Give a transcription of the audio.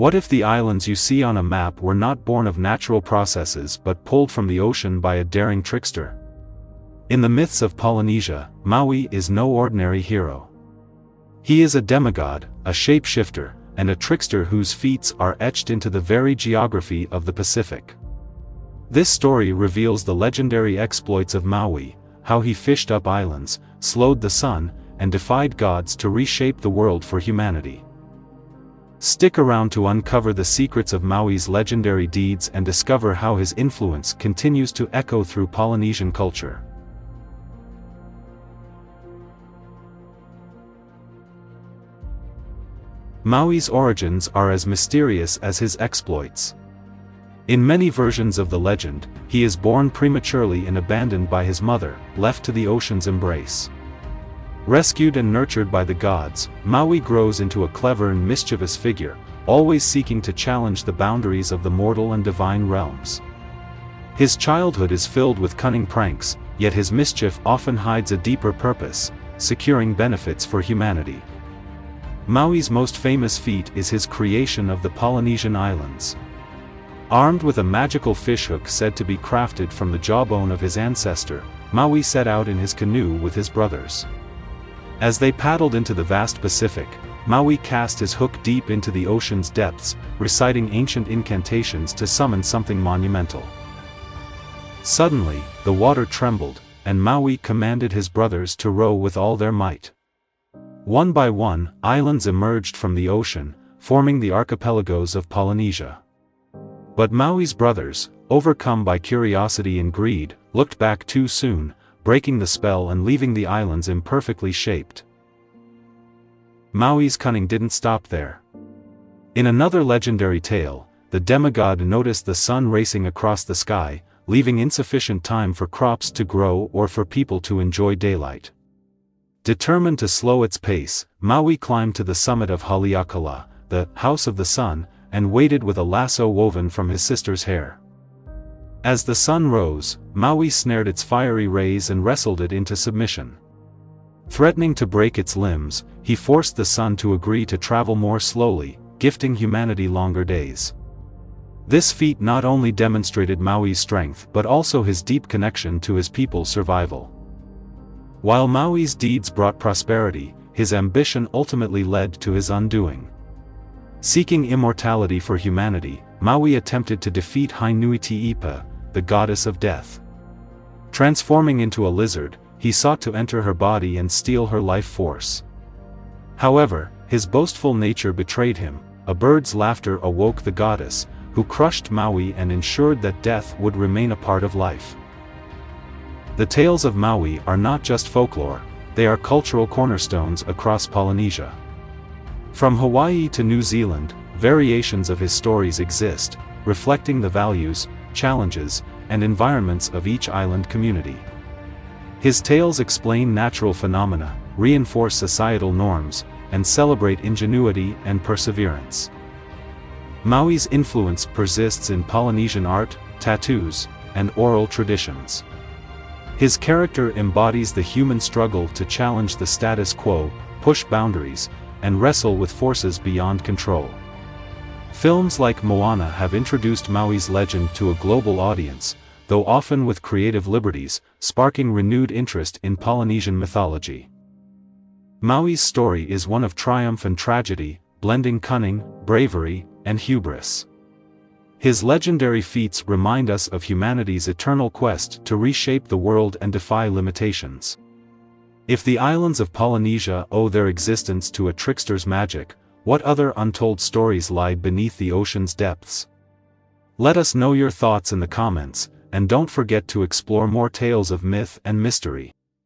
What if the islands you see on a map were not born of natural processes but pulled from the ocean by a daring trickster? In the myths of Polynesia, Maui is no ordinary hero. He is a demigod, a shapeshifter, and a trickster whose feats are etched into the very geography of the Pacific. This story reveals the legendary exploits of Maui, how he fished up islands, slowed the sun, and defied gods to reshape the world for humanity. Stick around to uncover the secrets of Maui's legendary deeds and discover how his influence continues to echo through Polynesian culture. Maui's origins are as mysterious as his exploits. In many versions of the legend, he is born prematurely and abandoned by his mother, left to the ocean's embrace. Rescued and nurtured by the gods, Maui grows into a clever and mischievous figure, always seeking to challenge the boundaries of the mortal and divine realms. His childhood is filled with cunning pranks, yet his mischief often hides a deeper purpose, securing benefits for humanity. Maui's most famous feat is his creation of the Polynesian islands. Armed with a magical fishhook said to be crafted from the jawbone of his ancestor, Maui set out in his canoe with his brothers. As they paddled into the vast Pacific, Maui cast his hook deep into the ocean's depths, reciting ancient incantations to summon something monumental. Suddenly, the water trembled, and Maui commanded his brothers to row with all their might. One by one, islands emerged from the ocean, forming the archipelagos of Polynesia. But Maui's brothers, overcome by curiosity and greed, looked back too soon, breaking the spell and leaving the islands imperfectly shaped. Maui's cunning didn't stop there. In another legendary tale, the demigod noticed the sun racing across the sky, leaving insufficient time for crops to grow or for people to enjoy daylight. Determined to slow its pace, Maui climbed to the summit of Haleakala, the House of the Sun, and waited with a lasso woven from his sister's hair. As the sun rose, Maui snared its fiery rays and wrestled it into submission. Threatening to break its limbs, he forced the sun to agree to travel more slowly, gifting humanity longer days. This feat not only demonstrated Maui's strength but also his deep connection to his people's survival. While Maui's deeds brought prosperity, his ambition ultimately led to his undoing. Seeking immortality for humanity, Maui attempted to defeat Hainuiti-Ipa, the goddess of death. Transforming into a lizard, he sought to enter her body and steal her life force. However, his boastful nature betrayed him. A bird's laughter awoke the goddess, who crushed Maui and ensured that death would remain a part of life. The tales of Maui are not just folklore, they are cultural cornerstones across Polynesia. From Hawaii to New Zealand, variations of his stories exist, reflecting the values, challenges, and environments of each island community. His tales explain natural phenomena, reinforce societal norms, and celebrate ingenuity and perseverance. Maui's influence persists in Polynesian art, tattoos, and oral traditions. His character embodies the human struggle to challenge the status quo, push boundaries, and wrestle with forces beyond control. Films like Moana have introduced Maui's legend to a global audience, though often with creative liberties, sparking renewed interest in Polynesian mythology. Maui's story is one of triumph and tragedy, blending cunning, bravery, and hubris. His legendary feats remind us of humanity's eternal quest to reshape the world and defy limitations. If the islands of Polynesia owe their existence to a trickster's magic, what other untold stories lie beneath the ocean's depths? Let us know your thoughts in the comments, and don't forget to explore more tales of myth and mystery.